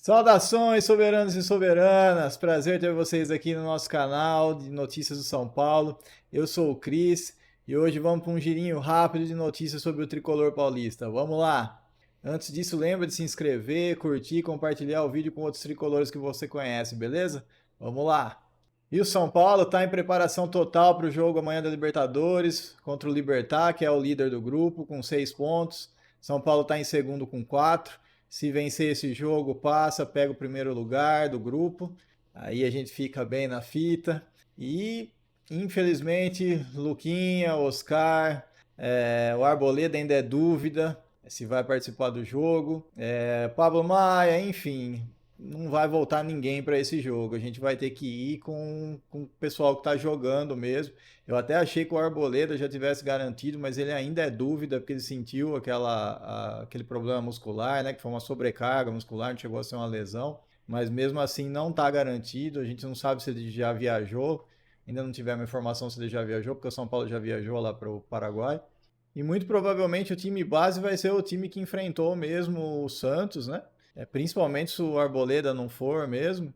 Saudações, soberanos e soberanas! Prazer ter vocês aqui no nosso canal de Notícias do São Paulo. Eu sou o Cris e hoje vamos para um girinho rápido de notícias sobre o tricolor paulista. Vamos lá! Antes disso, lembra de se inscrever, curtir e compartilhar o vídeo com outros tricolores que você conhece, beleza? Vamos lá! E o São Paulo está em preparação total para o jogo amanhã da Libertadores contra o Libertad, que é o líder do grupo, com 6 pontos. São Paulo está em segundo com 4. Se vencer esse jogo, passa, pega o primeiro lugar do grupo. Aí a gente fica bem na fita. E, infelizmente, Luquinha, Oscar, o Arboleda ainda é dúvida se vai participar do jogo. Pablo Maia, enfim, não vai voltar ninguém para esse jogo. A gente vai ter que ir com o pessoal que está jogando mesmo. Eu até achei que o Arboleda já tivesse garantido, mas ele ainda é dúvida, porque ele sentiu aquele problema muscular, né? Que foi uma sobrecarga muscular, não chegou a ser uma lesão. Mas mesmo assim não está garantido. A gente não sabe se ele já viajou. Ainda não tivemos informação se ele já viajou, porque o São Paulo já viajou lá para o Paraguai. E muito provavelmente o time base vai ser o time que enfrentou mesmo o Santos, né? Principalmente se o Arboleda não for mesmo.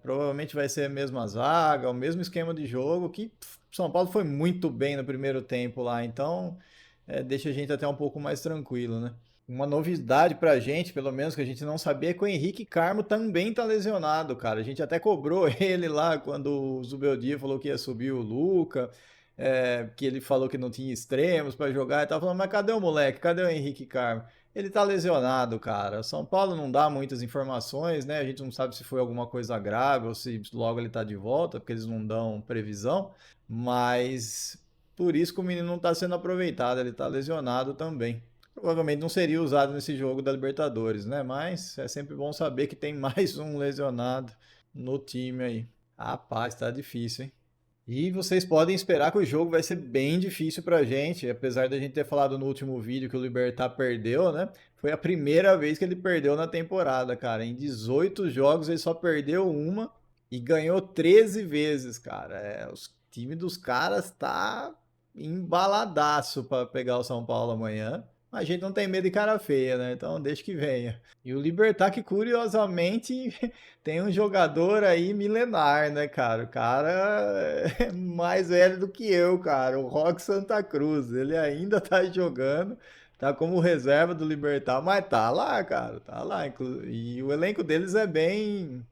Provavelmente vai ser a mesma zaga, o mesmo esquema de jogo, que São Paulo foi muito bem no primeiro tempo lá, então deixa a gente até um pouco mais tranquilo, né? Uma novidade pra gente, pelo menos, que a gente não sabia, é que o Henrique Carmo também tá lesionado, cara. A gente até cobrou ele lá quando o Zubeldia falou que ia subir o Luca, que ele falou que não tinha extremos pra jogar e tava falando, mas cadê o moleque? Cadê o Henrique Carmo? Ele tá lesionado, cara. O São Paulo não dá muitas informações, né? A gente não sabe se foi alguma coisa grave ou se logo ele tá de volta, porque eles não dão previsão, mas por isso que o menino não tá sendo aproveitado, ele tá lesionado também. Provavelmente não seria usado nesse jogo da Libertadores, né? Mas é sempre bom saber que tem mais um lesionado no time aí. Rapaz, tá difícil, hein? E vocês podem esperar que o jogo vai ser bem difícil pra gente, apesar da gente ter falado no último vídeo que o Libertad perdeu, né? Foi a primeira vez que ele perdeu na temporada, cara. Em 18 jogos ele só perdeu uma e ganhou 13 vezes, cara. O time dos caras tá embaladaço pra pegar o São Paulo amanhã. A gente não tem medo de cara feia, né? Então deixa que venha. E o Libertad que curiosamente tem um jogador aí milenar, né, cara? O cara é mais velho do que eu, cara. O Roque Santa Cruz. Ele ainda tá jogando, tá como reserva do Libertad, mas tá lá, cara. Tá lá. E o elenco deles é bem.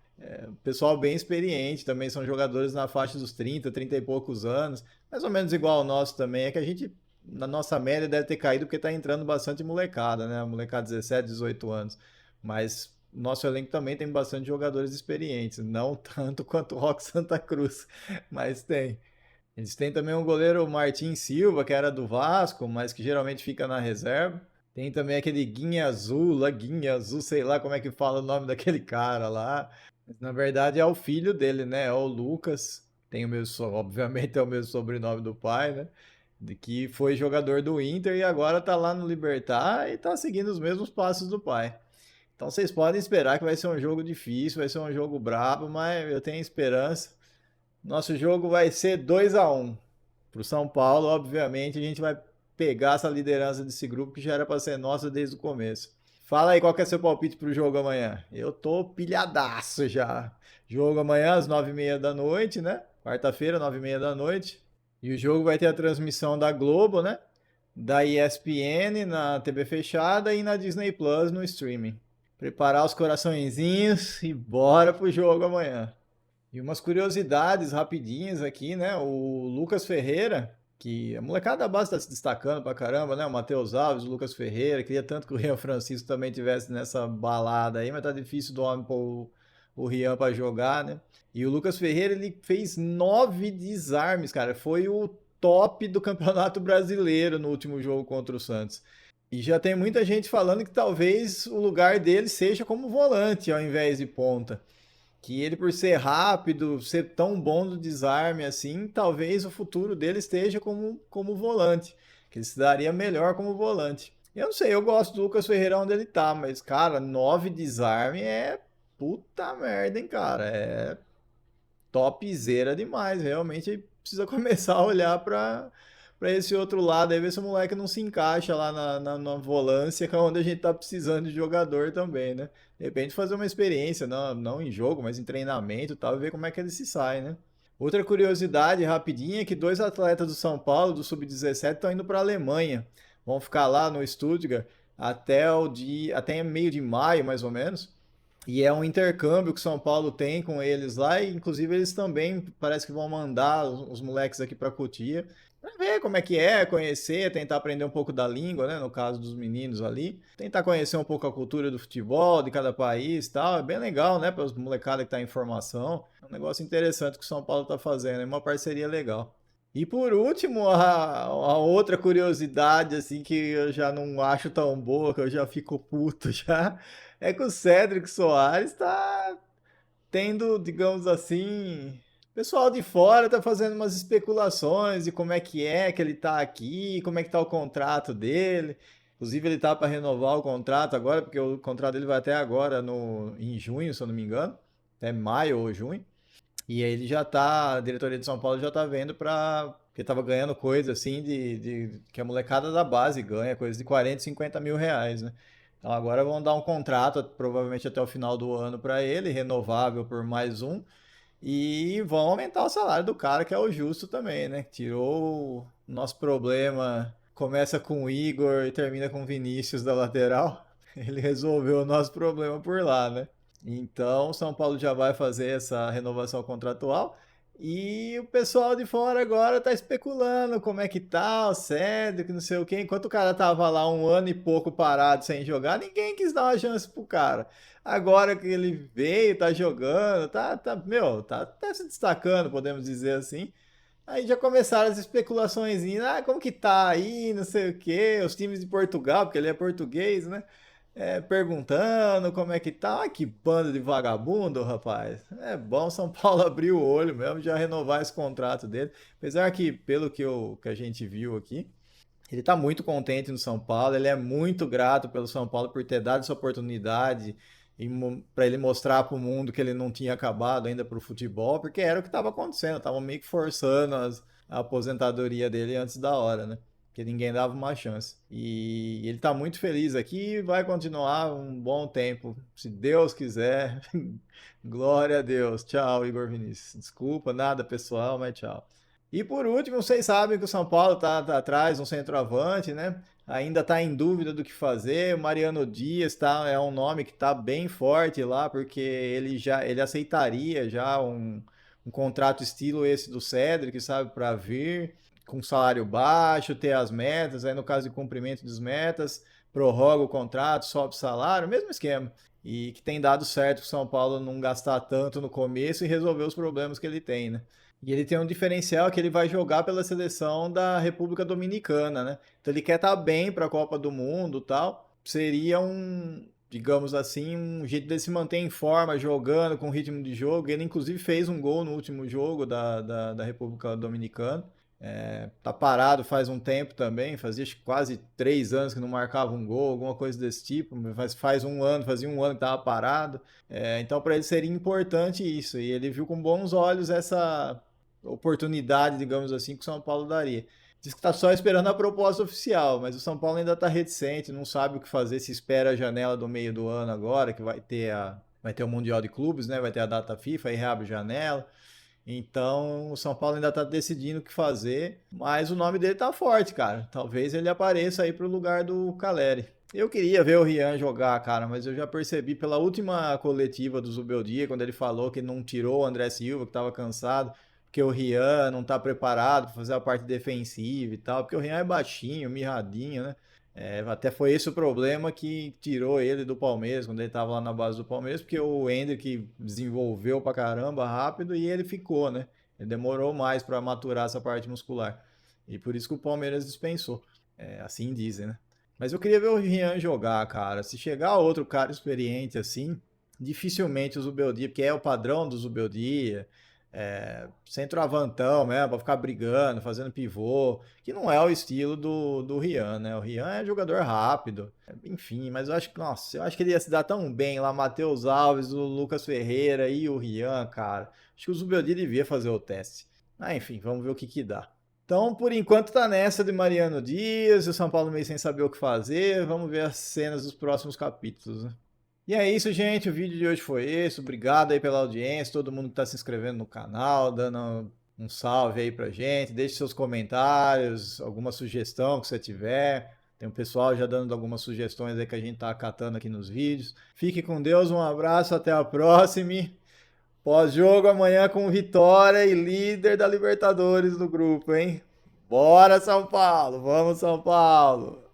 Pessoal bem experiente também. São jogadores na faixa dos 30, 30 e poucos anos. Mais ou menos igual ao nosso também. É que a gente, na nossa média, deve ter caído porque tá entrando bastante molecada, né? Molecada 17, 18 anos. Mas nosso elenco também tem bastante jogadores experientes, não tanto quanto o Roque Santa Cruz, mas tem. Eles têm também um goleiro Martin Silva, que era do Vasco, mas que geralmente fica na reserva. Tem também aquele Guinha Azul, sei lá como é que fala o nome daquele cara lá. Mas, na verdade é o filho dele, né? É o Lucas. Tem o mesmo, obviamente é o mesmo sobrenome do pai, né? De que foi jogador do Inter e agora tá lá no Libertad e tá seguindo os mesmos passos do pai. Então vocês podem esperar que vai ser um jogo difícil, vai ser um jogo brabo, mas eu tenho esperança. Nosso jogo vai ser 2-1 para o São Paulo. Obviamente, a gente vai pegar essa liderança desse grupo que já era para ser nossa desde o começo. Fala aí qual que é seu palpite para o jogo amanhã. Eu tô pilhadaço já. Jogo amanhã às 9h30 da noite, né? Quarta-feira, 9h30 da noite. E o jogo vai ter a transmissão da Globo, né? Da ESPN na TV fechada e na Disney Plus no streaming. Preparar os coraçõezinhos e bora pro jogo amanhã. E umas curiosidades rapidinhas aqui, né? O Lucas Ferreira, que a molecada da base está se destacando pra caramba, né? O Matheus Alves, o Lucas Ferreira, queria tanto que o Rian Francisco também tivesse nessa balada aí, mas tá difícil do homem pôr o Rian pra jogar, né? E o Lucas Ferreira, ele fez 9 desarmes, cara. Foi o top do Campeonato Brasileiro no último jogo contra o Santos. E já tem muita gente falando que talvez o lugar dele seja como volante ao invés de ponta. Que ele, por ser rápido, ser tão bom do desarme assim, talvez o futuro dele esteja como volante. Que ele se daria melhor como volante. Eu não sei, eu gosto do Lucas Ferreira onde ele tá, mas, cara, 9 desarme é puta merda, hein, cara. Topzera demais. Realmente precisa começar a olhar para esse outro lado, aí ver se o moleque não se encaixa lá na volância, que é onde a gente tá precisando de jogador também, né? De repente fazer uma experiência, não em jogo, mas em treinamento e tal, e ver como é que ele se sai, né? Outra curiosidade rapidinha é que dois atletas do São Paulo, do Sub-17, estão indo para a Alemanha. Vão ficar lá no Stuttgart até meio de maio, mais ou menos. E é um intercâmbio que São Paulo tem com eles lá, e inclusive eles também parece que vão mandar os moleques aqui para Cotia para ver como é, conhecer, tentar aprender um pouco da língua, né, no caso dos meninos ali, tentar conhecer um pouco a cultura do futebol de cada país, e tal. É bem legal, né, para os molecada que tá em formação. É um negócio interessante que o São Paulo tá fazendo, é uma parceria legal. E por último, a outra curiosidade, assim, que eu já não acho tão boa, que eu já fico puto já, é que o Cédric Soares tá tendo, digamos assim, o pessoal de fora tá fazendo umas especulações de como é que ele tá aqui, como é que tá o contrato dele. Inclusive ele tá para renovar o contrato agora, porque o contrato dele vai até agora em junho, se eu não me engano, até maio ou junho. E aí ele já tá, a diretoria de São Paulo já tá vendo pra. Porque tava ganhando coisa assim que a molecada da base ganha, coisa de 40, 50 mil reais, né? Então agora vão dar um contrato, provavelmente até o final do ano, para ele, renovável por mais um. E vão aumentar o salário do cara, que é o justo também, né? Tirou o nosso problema, começa com o Igor e termina com o Vinícius da lateral. Ele resolveu o nosso problema por lá, né? Então, o São Paulo já vai fazer essa renovação contratual. E o pessoal de fora agora tá especulando como é que tá o Cédric, não sei o quê. Enquanto o cara tava lá um ano e pouco parado sem jogar, ninguém quis dar uma chance pro cara. Agora que ele veio, tá jogando, tá até se destacando, podemos dizer assim. Aí já começaram as especulações, como que tá aí, não sei o quê, os times de Portugal, porque ele é português, né? Perguntando como é que tá. Ah, que bando de vagabundo, rapaz. É bom São Paulo abrir o olho mesmo, já renovar esse contrato dele. Apesar que, pelo que a gente viu aqui, ele está muito contente no São Paulo, ele é muito grato pelo São Paulo por ter dado essa oportunidade para ele mostrar para o mundo que ele não tinha acabado ainda para o futebol, porque era o que estava acontecendo, estavam meio que forçando a aposentadoria dele antes da hora, né? Porque ninguém dava uma chance. E ele está muito feliz aqui e vai continuar um bom tempo, se Deus quiser. Glória a Deus. Tchau, Igor Vinícius. Desculpa, nada pessoal, mas tchau. E por último, vocês sabem que o São Paulo tá atrás de um centroavante, né? Ainda está em dúvida do que fazer. O Mariano Dias é um nome que está bem forte lá, porque ele aceitaria já um contrato estilo esse do Cedric, sabe, para vir com salário baixo, ter as metas, aí no caso de cumprimento das metas, prorroga o contrato, sobe o salário, mesmo esquema. E que tem dado certo o São Paulo não gastar tanto no começo e resolver os problemas que ele tem, né? E ele tem um diferencial que ele vai jogar pela seleção da República Dominicana, né? Então ele quer estar bem para a Copa do Mundo e tal. Seria digamos assim, um jeito de se manter em forma, jogando com ritmo de jogo. Ele inclusive fez um gol no último jogo da República Dominicana. Tá parado faz um tempo também, fazia acho que quase 3 anos que não marcava um gol, alguma coisa desse tipo, mas fazia um ano que estava parado. Então para ele seria importante isso, e ele viu com bons olhos essa oportunidade, digamos assim, que o São Paulo daria. Diz que está só esperando a proposta oficial, mas o São Paulo ainda está reticente, não sabe o que fazer, se espera a janela do meio do ano agora, que vai ter o Mundial de Clubes, né? Vai ter a data FIFA, aí reabre a janela. Então, o São Paulo ainda está decidindo o que fazer, mas o nome dele tá forte, cara. Talvez ele apareça aí pro lugar do Caleri. Eu queria ver o Rian jogar, cara, mas eu já percebi pela última coletiva do Zubeldia, quando ele falou que não tirou o André Silva, que estava cansado, porque o Rian não tá preparado para fazer a parte defensiva e tal, porque o Rian é baixinho, mirradinho, né? Até foi esse o problema que tirou ele do Palmeiras, quando ele estava lá na base do Palmeiras, porque o Endrick desenvolveu pra caramba rápido e ele ficou, né? Ele demorou mais para maturar essa parte muscular. E por isso que o Palmeiras dispensou. Assim dizem, né? Mas eu queria ver o Rian jogar, cara. Se chegar outro cara experiente assim, dificilmente o Zubeldia, porque é o padrão do Zubeldia, centroavantão mesmo, pra ficar brigando, fazendo pivô, que não é o estilo do Rian, né? O Rian é jogador rápido, enfim, mas eu acho que ele ia se dar tão bem lá, Matheus Alves, o Lucas Ferreira e o Rian, cara. Acho que o Zubeldia devia fazer o teste. Enfim, vamos ver o que dá. Então, por enquanto, tá nessa de Mariano Dias, e o São Paulo meio sem saber o que fazer. Vamos ver as cenas dos próximos capítulos, né? E é isso, gente. O vídeo de hoje foi esse. Obrigado aí pela audiência, todo mundo que está se inscrevendo no canal, dando um salve aí pra gente. Deixe seus comentários, alguma sugestão que você tiver. Tem um pessoal já dando algumas sugestões aí que a gente tá acatando aqui nos vídeos. Fique com Deus, um abraço, até a próxima. Pós-jogo amanhã com vitória e líder da Libertadores do grupo, hein? Bora, São Paulo! Vamos, São Paulo!